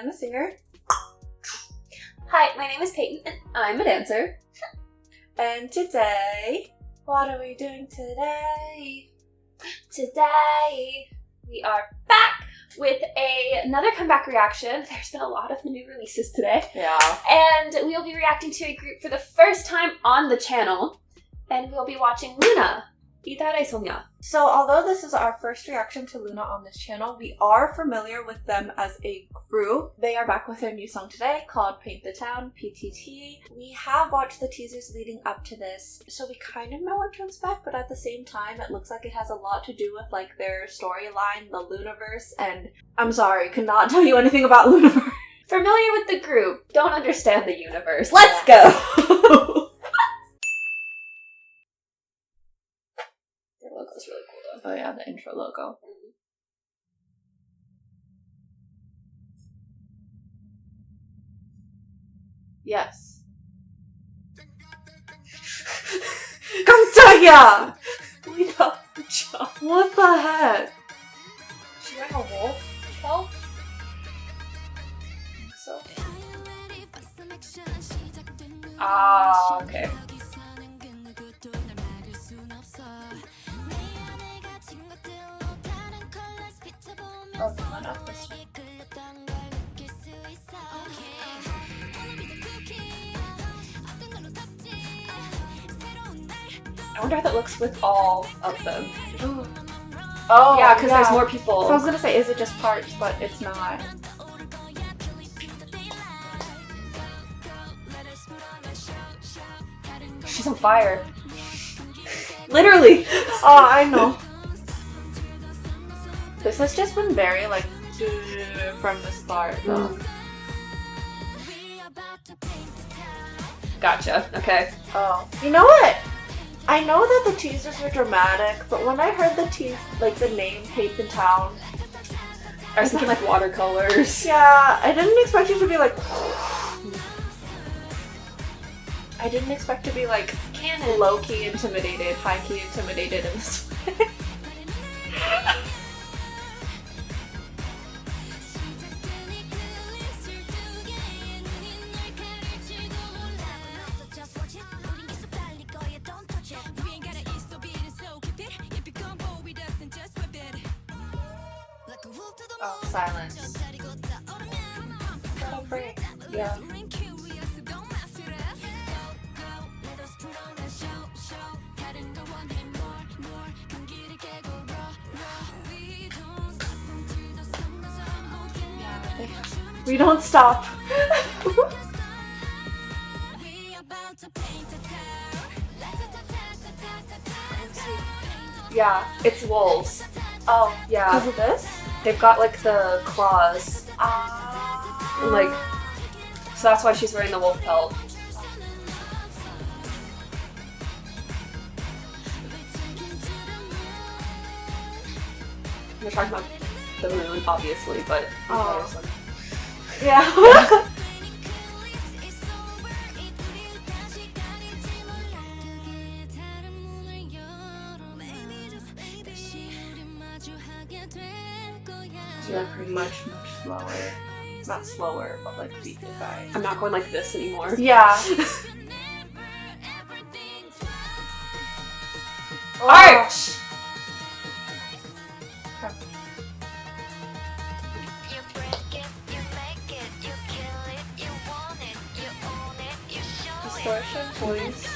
I'm a singer. Hi, my name is Peyton, and I'm a dancer. And today, what are we doing today? Today, we are back with another comeback reaction. There's been a lot of new releases today. Yeah. And we'll be reacting to a group for the first time on the channel. And we'll be watching LOONA, 이달의소년. So although this is our first reaction to LOONA on this channel, we are familiar with them as a group. They are back with their new song today called Paint the Town, PTT. We have watched the teasers leading up to this, so we kind of know what to expect, but at the same time, it looks like it has a lot to do with like their storyline, the LOONAverse, and I'm sorry, could not tell you anything about LOONAverse. Familiar with the group, don't understand the universe. Let's go! Their logo's really cool though. Oh yeah, the intro logo. Yes. 깜짝이야! What the heck? Is she wearing a wolf shell? I think so. Ah, okay. Oh, not this one. I wonder how that looks with all of them. Ooh. Oh, yeah, because there's more people. So I was gonna say, is it just parts, but it's not. She's on fire. Literally. Oh, I know. This has just been very like from the start. Though. Gotcha. Okay. Oh, you know what? I know that the teasers were dramatic, but when I heard the the name Peyton Town, I was thinking like watercolors. yeah, I didn't expect it to be like. I didn't expect to be like Canon. low-key intimidated, high-key intimidated in this way. Oh, silence. Yeah. We don't stop. Yeah, it's wolves. Oh, Yeah. because of this? They've got like the claws. And, like, so that's why she's wearing the wolf pelt. We're talking about the moon, obviously, but Yeah. Yeah, pretty much slower. Not slower, but like deep guy. I'm not going like this anymore. Yeah. Arch! Distortion, voice.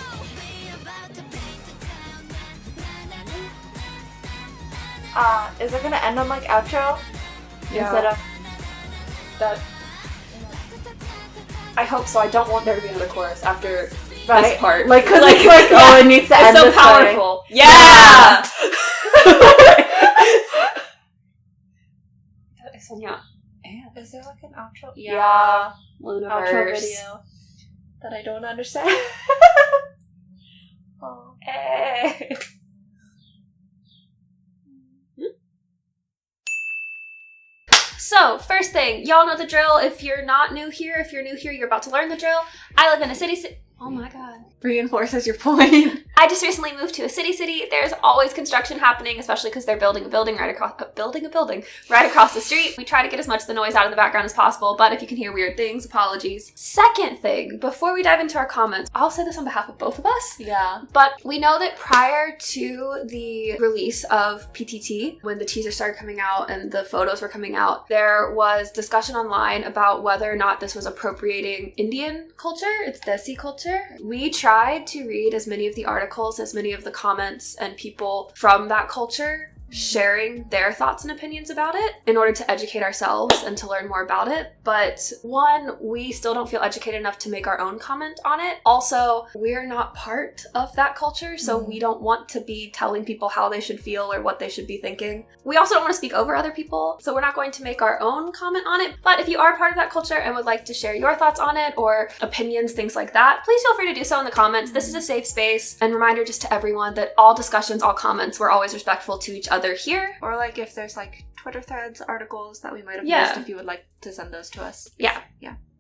Is it gonna end on like outro? Yeah. Instead of That. I hope so. I don't want there to be another chorus after right? this part. Like, cause it's like, oh, it needs to end It's so this way. powerful. Yeah! Sonia. Is there like an outro? Yeah. Outro LOONAverse. video that I don't understand. Oh. Hey. So, first thing, y'all know the drill. If you're not new here, if you're new here, you're about to learn the drill. I live in a city. Oh my god. reinforces your point. I just recently moved to a city. There's always construction happening, especially because they're building a building right across the street. We try to get as much of the noise out of the background as possible, but if you can hear weird things, apologies. Second thing, before we dive into our comments, I'll say this on behalf of both of us. Yeah. But we know that prior to the release of PTT, when the teaser started coming out and the photos were coming out, there was discussion online about whether or not this was appropriating Indian culture, it's Desi culture. We tried to read as many of the articles, as many of the comments and people from that culture sharing their thoughts and opinions about it in order to educate ourselves and to learn more about it. But one, we still don't feel educated enough to make our own comment on it. Also, we're not part of that culture, so we don't want to be telling people how they should feel or what they should be thinking. We also don't want to speak over other people, so we're not going to make our own comment on it. But if you are part of that culture and would like to share your thoughts on it or opinions, things like that, please feel free to do so in the comments. This is a safe space. And reminder just to everyone that all discussions, all comments, we're always respectful to each other here. Or like if there's like Twitter threads, articles that we might have missed, if you would like to send those to us. Yeah.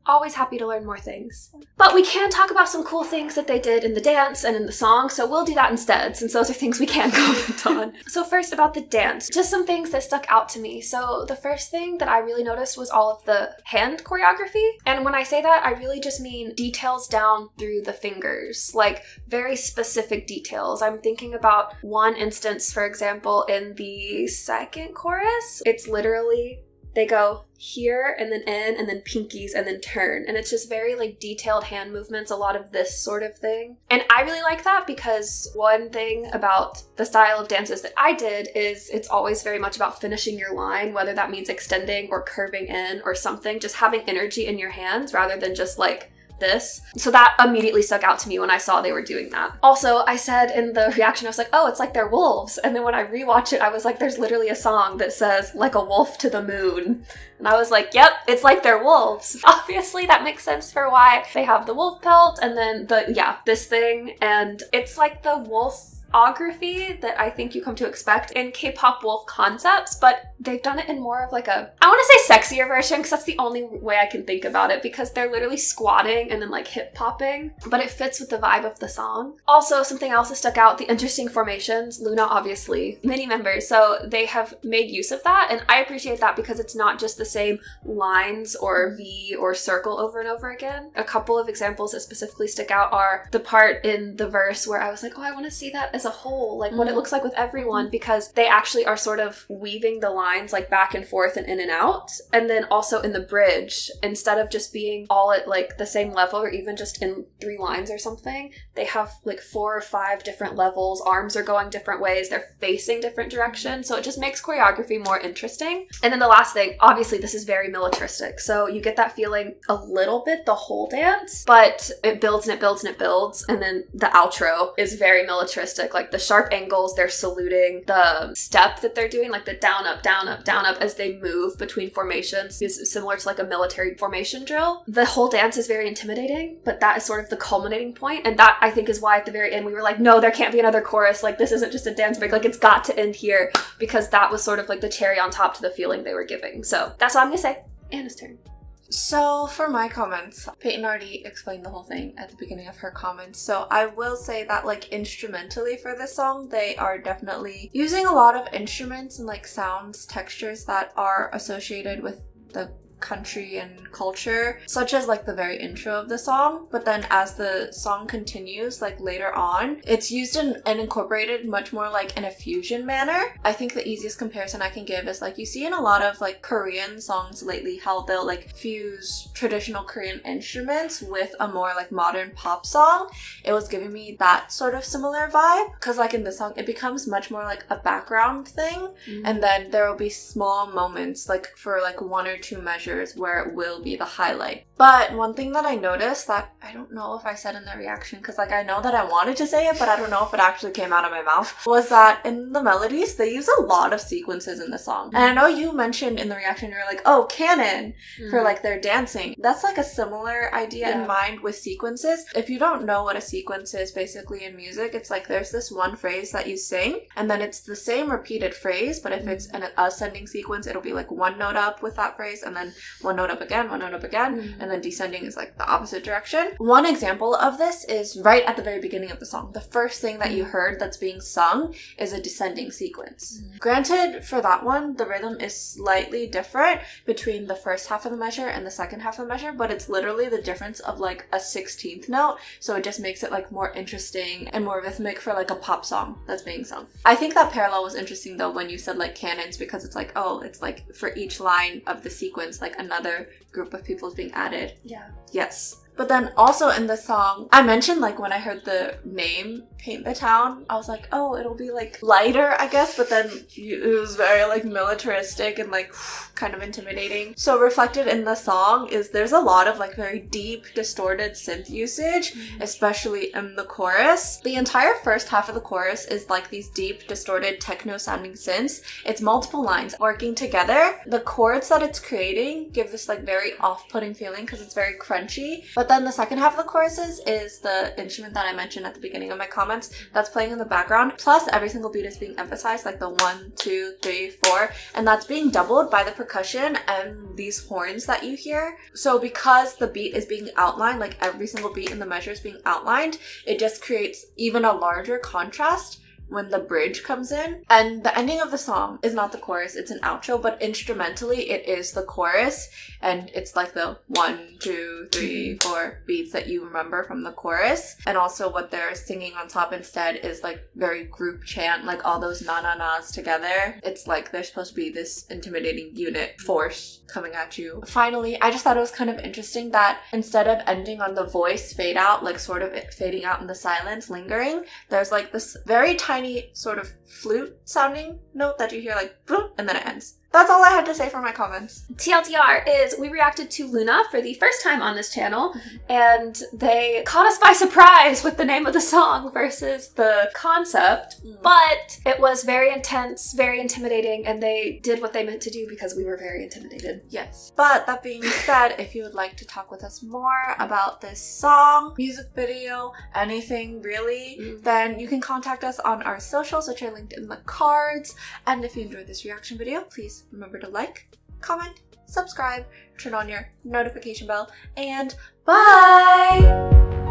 Always happy to learn more things. But we can talk about some cool things that they did in the dance and in the song, so we'll do that instead, since those are things we can comment on. So first about the dance, just some things that stuck out to me. So the first thing that I really noticed was all of the hand choreography. And when I say that, I really just mean details down through the fingers, like very specific details. I'm thinking about one instance, for example, in the second chorus. It's literally, they go here and then in and then pinkies and then turn, and it's just very like detailed hand movements, a lot of this sort of thing. And I really like that because one thing about the style of dances that I did is it's always very much about finishing your line, whether that means extending or curving in or something, just having energy in your hands rather than just like this. So that immediately stuck out to me when I saw they were doing that. Also, I said in the reaction, I was like, oh, it's like they're wolves. And then when I rewatch it, I was like, there's literally a song that says like a wolf to the moon. And I was like, yep, it's like they're wolves. Obviously, that makes sense for why they have the wolf pelt and then this thing. And it's like the wolfography that I think you come to expect in K-pop wolf concepts, but they've done it in more of like a, I want to say sexier version because that's the only way I can think about it, because they're literally squatting and then like hip popping, but it fits with the vibe of the song. Also, something else that stuck out, the interesting formations. LOONA, obviously, many members, so they have made use of that, and I appreciate that because it's not just the same lines or V or circle over and over again. A couple of examples that specifically stick out are the part in the verse where I was like, oh, I want to see that as a whole, like what it looks like with everyone, because they actually are sort of weaving the lines like back and forth and in and out. And then also in the bridge, instead of just being all at like the same level or even just in 3 lines or something, they have like 4 or 5 different levels. Arms are going different ways, they're facing different directions, so it just makes choreography more interesting. And then the last thing, obviously this is very militaristic, so you get that feeling a little bit the whole dance, but it builds and it builds and it builds, and then the outro is very militaristic, like the sharp angles, they're saluting, the step that they're doing, like the down up down up down up as they move between formations is similar to like a military formation drill. The whole dance is very intimidating, but that is sort of the culminating point, and that I think is why at the very end we were like, no, there can't be another chorus, like this isn't just a dance break, like it's got to end here, because that was sort of like the cherry on top to the feeling they were giving. So that's all I'm gonna say. Anna's turn. So for my comments, Peyton already explained the whole thing at the beginning of her comments, so I will say that like instrumentally for this song, they are definitely using a lot of instruments and like sounds, textures that are associated with the country and culture, such as like the very intro of the song. But then as the song continues, like later on, it's used and incorporated much more like in a fusion manner. I think the easiest comparison I can give is like you see in a lot of like Korean songs lately how they'll like fuse traditional Korean instruments with a more like modern pop song. It was giving me that sort of similar vibe, because like in this song it becomes much more like a background thing, and then there will be small moments like for like 1 or 2 measures where it will be the highlight. But one thing that I noticed that I don't know if I said in the reaction, because like I know that I wanted to say it, but I don't know if it actually came out of my mouth, was that in the melodies they use a lot of sequences in the song. And I know you mentioned in the reaction, you're like, oh, canon for like their dancing. That's like a similar idea in mind with sequences. If you don't know what a sequence is, basically in music, it's like there's this one phrase that you sing, and then it's the same repeated phrase, but if it's an ascending sequence, it'll be like 1 note up with that phrase, and then one note up again, one note up again, and then descending is like the opposite direction. One example of this is right at the very beginning of the song. The first thing that you heard that's being sung is a descending sequence. Granted, for that one, the rhythm is slightly different between the first half of the measure and the second half of the measure, but it's literally the difference of like a 16th note, so it just makes it like more interesting and more rhythmic for like a pop song that's being sung. I think that parallel was interesting though when you said like canons, because it's like, oh, it's like for each line of the sequence, like another group of people is being added. Yeah. Yes. But then also in the song, I mentioned like when I heard the name Paint the Town, I was like, oh, it'll be like lighter, I guess, but then it was very like militaristic and like kind of intimidating. So reflected in the song is there's a lot of like very deep, distorted synth usage, especially in the chorus. The entire first half of the chorus is like these deep, distorted, techno-sounding synths. It's multiple lines working together. The chords that it's creating give this like very off-putting feeling because it's very crunchy. But then the second half of the choruses is the instrument that I mentioned at the beginning of my comments that's playing in the background. Plus every single beat is being emphasized, like the 1, 2, 3, 4, and that's being doubled by the percussion and these horns that you hear. So because the beat is being outlined, like every single beat in the measure is being outlined, it just creates even a larger contrast when the bridge comes in. And the ending of the song is not the chorus, it's an outro, but instrumentally it is the chorus, and it's like the 1, 2, 3, 4 beats that you remember from the chorus. And also what they're singing on top instead is like very group chant, like all those na-na-nas together. It's like they're supposed to be this intimidating unit force coming at you. Finally, I just thought it was kind of interesting that instead of ending on the voice fade out, like sort of it fading out in the silence, lingering, there's like this very tiny sort of flute sounding note that you hear like boom, and then it ends. That's all I had to say for my comments. TLDR is we reacted to LOONA for the first time on this channel, and they caught us by surprise with the name of the song versus the concept, but it was very intense, very intimidating, and they did what they meant to do because we were very intimidated. Yes. But that being said, if you would like to talk with us more about this song, music video, anything really, then you can contact us on our socials, which are linked in the cards. And if you enjoyed this reaction video, please remember to like, comment, subscribe, turn on your notification bell, and bye!